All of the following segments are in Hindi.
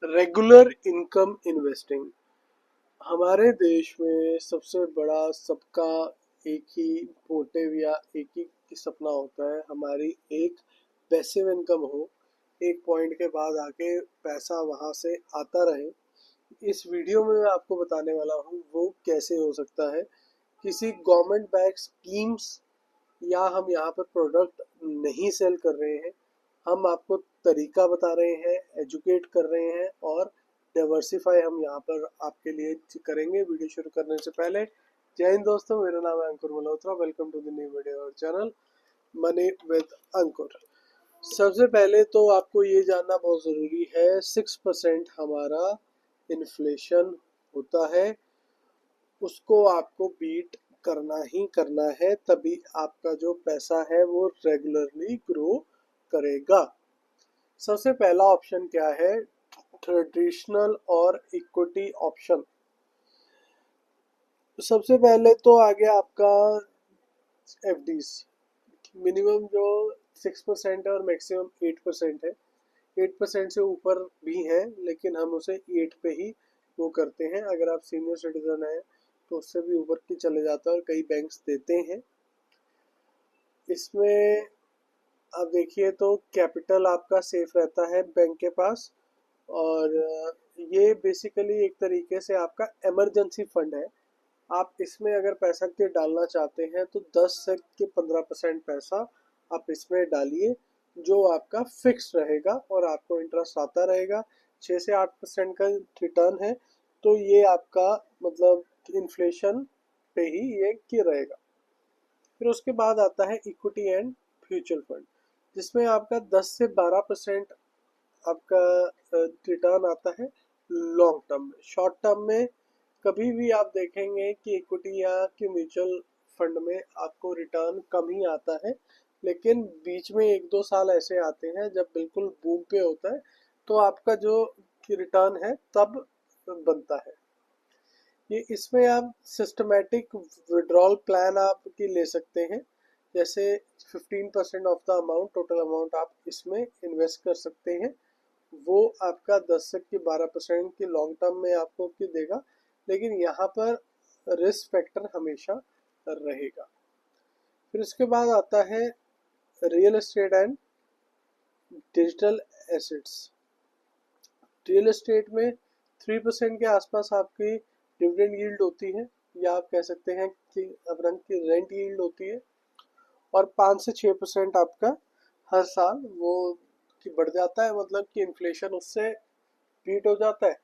रेगुलर इनकम इन्वेस्टिंग हमारे देश में सबसे बड़ा सबका एक ही मोटिव या एक ही सपना होता है। हमारी एक पैसिव इनकम हो, एक पॉइंट के बाद आके पैसा वहां से आता रहे। इस वीडियो में मैं आपको बताने वाला हूँ वो कैसे हो सकता है। किसी गवर्नमेंट बैक स्कीम्स या हम यहाँ पर प्रोडक्ट नहीं सेल कर रहे हैं, हम आपको तरीका बता रहे हैं, एजुकेट कर रहे हैं और डाइवर्सिफाई हम यहाँ पर आपके लिए करेंगे। वीडियो शुरू करने से पहले जय हिंद दोस्तों, मेरा नाम है Ankur Malhotra. Welcome to the new video और चैनल मनी विद अंकुर। सबसे पहले तो आपको ये जानना बहुत ज़रूरी है, 6% हमारा इन्फ्लेशन होता है, उसको आपको बीट करना ही करना है, तभी आपका जो पैसा है वो रेगुलरली ग्रो करेगा। सबसे पहला ऑप्शन क्या है? ट्रेडिशनल और इक्विटी ऑप्शन। सबसे पहले तो आ गया आपका एफडीज। मिनिमम जो 6% है और मैक्सिमम 8% है। 8% से ऊपर भी है, लेकिन हम उसे 8 पे ही वो करते हैं। अगर आप सीनियर सिटीजन हैं तो उससे भी ऊपर की चले जाता है और कई बैंक्स देते हैं। इसमें आप देखिए तो कैपिटल आपका सेफ रहता है बैंक के पास, और ये बेसिकली एक तरीके से आपका इमरजेंसी फंड है। आप इसमें अगर पैसा के डालना चाहते हैं तो 10 से 15% पैसा आप इसमें डालिए, जो आपका फिक्स रहेगा और आपको इंटरेस्ट आता रहेगा। 6 से 8% का रिटर्न है, तो ये आपका मतलब इन्फ्लेशन पे ही ये की रहेगा। फिर उसके बाद आता है इक्विटी एंड म्यूचुअल फंड, जिसमें आपका 10 से 12% आपका रिटर्न आता है लॉन्ग टर्म में। शॉर्ट टर्म में कभी भी आप देखेंगे कि इक्विटी या कि म्यूचुअल फंड में आपको रिटर्न कम ही आता है, लेकिन बीच में 1-2 साल ऐसे आते हैं जब बिल्कुल बूम पे होता है, तो आपका जो रिटर्न है तब बनता है। ये इसमें आप सिस्टमेटिक विड्रॉल प्लान आपकी ले सकते हैं। जैसे 15% of the amount, total amount आप इसमें इन्वेस्ट कर सकते हैं। वो आपका 10 से 12% की लॉन्ग टर्म में आपको की देगा, लेकिन यहाँ पर रिस्क फैक्टर हमेशा रहेगा। फिर उसके बाद आता है real estate and digital assets. Real estate में 3% के आसपास आपकी डिविडेंड यील्ड होती है, या आप कह सकते हैं कि अपना की रेंट यील्ड होती है। और 5 से 6% आपका हर साल वो की बढ़ जाता है, मतलब कि इन्फ्लेशन उससे बीट हो जाता है।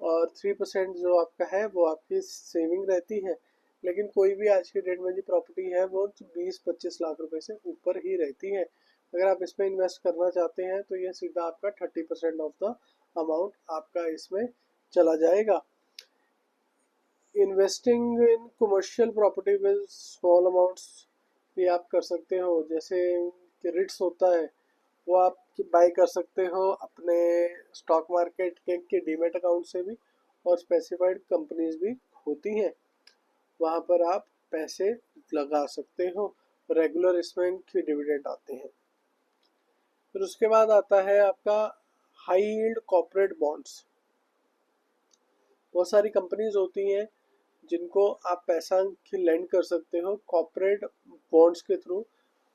और 3% जो आपका है वो आपकी सेविंग रहती है। लेकिन कोई भी आज की डेट में जो प्रॉपर्टी है वो 20-25 लाख रुपए से ऊपर ही रहती है। अगर आप इसमें इन्वेस्ट करना चाहते हैं तो ये सीधा आपका 30% ऑफ द अमाउंट आपका इसमें चला जाएगा। Investing in commercial property with small amounts भी आप कर सकते हो, जैसे कि रिट्स होता है वो आप बाई कर सकते हो अपने स्टॉक मार्केट के डीमेट अकाउंट से भी। और स्पेसिफाइड कंपनीज भी होती हैं, वहाँ पर आप पैसे लगा सकते हो। रेगुलर इसमें की डिविडेंड आते हैं। फिर उसके बाद आता है आपका हाई यील्ड कॉर्पोरेट बॉन्ड्स। बहुत सारी कंपनीज होती हैं जिनको आप पैसा की लेंड कर सकते हो कॉर्पोरेट बॉन्ड्स के थ्रू।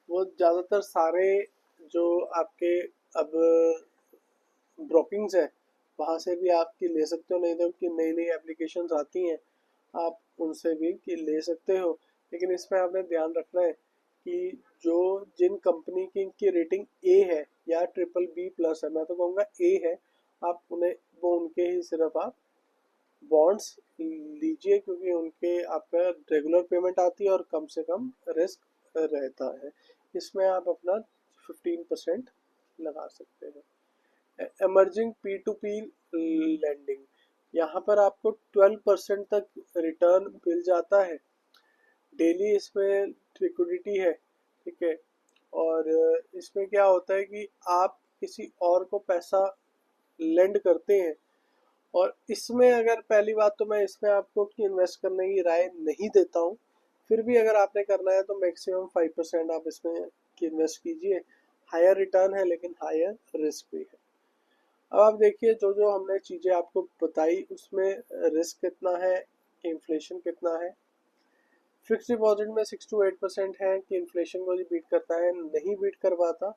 वो ज़्यादातर सारे जो आपके अब ब्रोकिंग्स है वहाँ से भी आपकी ले सकते हो, नहीं तो कि नई नई एप्लीकेशंस आती हैं आप उनसे भी कि ले सकते हो। लेकिन इसमें आपने ध्यान रखना है कि जो जिन कंपनी की रेटिंग ए है या BBB+ है, मैं तो कहूँगा ए है, आप उन्हें वो उनके ही सिर्फ आप बॉन्ड्स लीजिए, क्योंकि उनके आपका रेगुलर पेमेंट आती है और कम से कम रिस्क रहता है। इसमें आप अपना 15% लगा सकते हैं। एमर्जिंग P2P लैंडिंग, यहाँ पर आपको 12% तक रिटर्न मिल जाता है। डेली इसमें लिक्विडिटी है, ठीक है। और इसमें क्या होता है कि आप किसी और को पैसा लेंड करते हैं, और इसमें अगर पहली बात तो मैं इसमें आपको कि इन्वेस्ट करने की राय नहीं देता हूँ। फिर भी अगर आपने करना है तो मैक्सिमम 5% आप इसमें कि इन्वेस्ट कीजिए। हायर रिटर्न है लेकिन हायर रिस्क भी है। अब आप देखिए जो जो हमने चीज़ें आपको बताई उसमें रिस्क कितना है, इन्फ्लेशन कितना है। फिक्स डिपॉजिट में 6 to 8% है कि इन्फ्लेशन को भी बीट करता है, नहीं बीट कर पाता,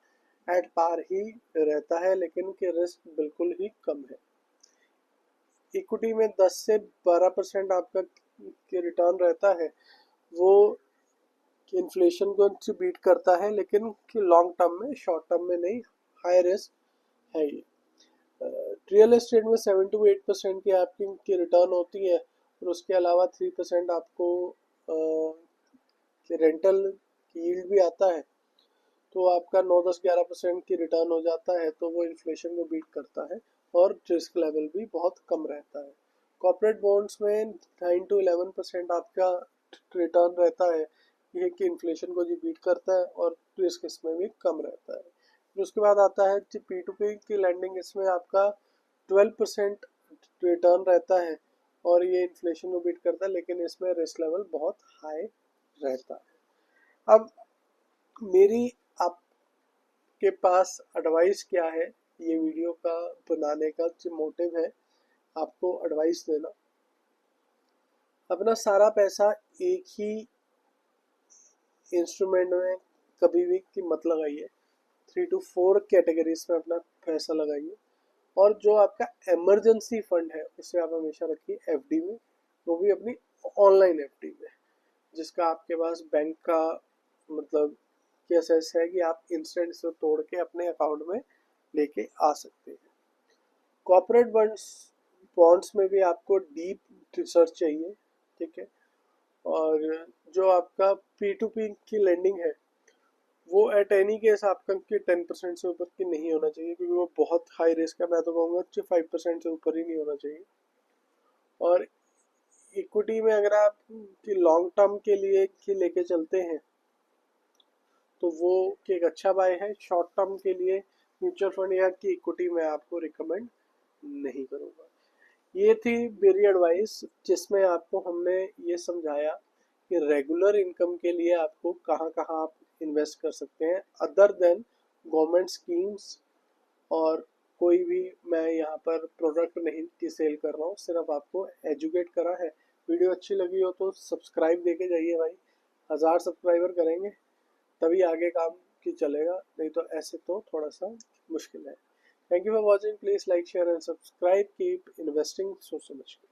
एट पार ही रहता है, लेकिन कि रिस्क बिल्कुल ही कम है। इक्विटी में 10 से 12% आपका रिटर्न रहता है, वो इन्फ्लेशन को बीट करता है, लेकिन कि लॉन्ग टर्म में, शॉर्ट टर्म में नहीं, हाई रिस्क है ये। रियल एस्टेट में 7 to 8% की आपकी रिटर्न होती है, और उसके अलावा 3% आपको रेंटल यील्ड भी आता है, तो आपका 9, 10, 11% की रिटर्न हो जाता है, तो वो इन्फ्लेशन को बीट करता है और रिस्क लेवल भी बहुत कम रहता है। कॉर्पोरेट बॉन्ड्स में 9 to 11% आपका रिटर्न रहता है, ये कि इन्फ्लेशन को जी बीट करता है और रिस्क इसमें भी कम रहता है। फिर उसके बाद आता है कि P2P की लैंडिंग, इसमें आपका 12% रिटर्न रहता है और ये इन्फ्लेशन को बीट करता है, लेकिन इसमें रिस्क लेवल बहुत हाई रहता है। अब मेरी आपके पास एडवाइस क्या है, ये वीडियो का बनाने का जो मोटिव है आपको एडवाइस देना। अपना सारा पैसा एक ही इंस्ट्रूमेंट में कभी भी की मत लगाइए, 3 to 4 कैटेगरीज में अपना पैसा लगाइए, और जो आपका इमरजेंसी फंड है उसे आप हमेशा रखिए एफडी में, वो भी अपनी ऑनलाइन एफडी में, जिसका आपके पास बैंक का मतलब केसेस है कि आप इंस्टेंट से तोड़ के अपने अकाउंट में लेके आ सकते हैं। कॉर्पोरेट बॉन्ड्स में भी आपको डीप रिसर्च चाहिए, ठीक है। और जो आपका P2P की लेंडिंग है वो एट एनी केस आपका कि 10% से ऊपर की नहीं होना चाहिए, क्योंकि वो बहुत हाई रिस्क है। मैं तो कहूँगा कि 5% से ऊपर ही नहीं होना चाहिए। और इक्विटी में अगर आप कि लॉन्ग टर्म के लिए कि लेके चलते हैं तो वो कि एक अच्छा बाय है। शॉर्ट टर्म के लिए म्यूचुअल फंड या कि इक्विटी में आपको रिकमेंड नहीं करूँगा। ये थी मेरी एडवाइस, जिसमें आपको हमने ये समझाया कि रेगुलर इनकम के लिए आपको कहाँ कहाँ आप इन्वेस्ट कर सकते हैं अदर देन गवर्नमेंट स्कीम्स। और कोई भी मैं यहाँ पर प्रोडक्ट नहीं की सेल कर रहा हूँ, सिर्फ आपको एजुकेट करा है। वीडियो अच्छी लगी हो तो सब्सक्राइब देके जाइए भाई, 1000 सब्सक्राइबर करेंगे तभी आगे काम की चलेगा, नहीं तो ऐसे तो थोड़ा सा मुश्किल है। Thank you for watching, please like share and subscribe, keep investing सोच समझ के।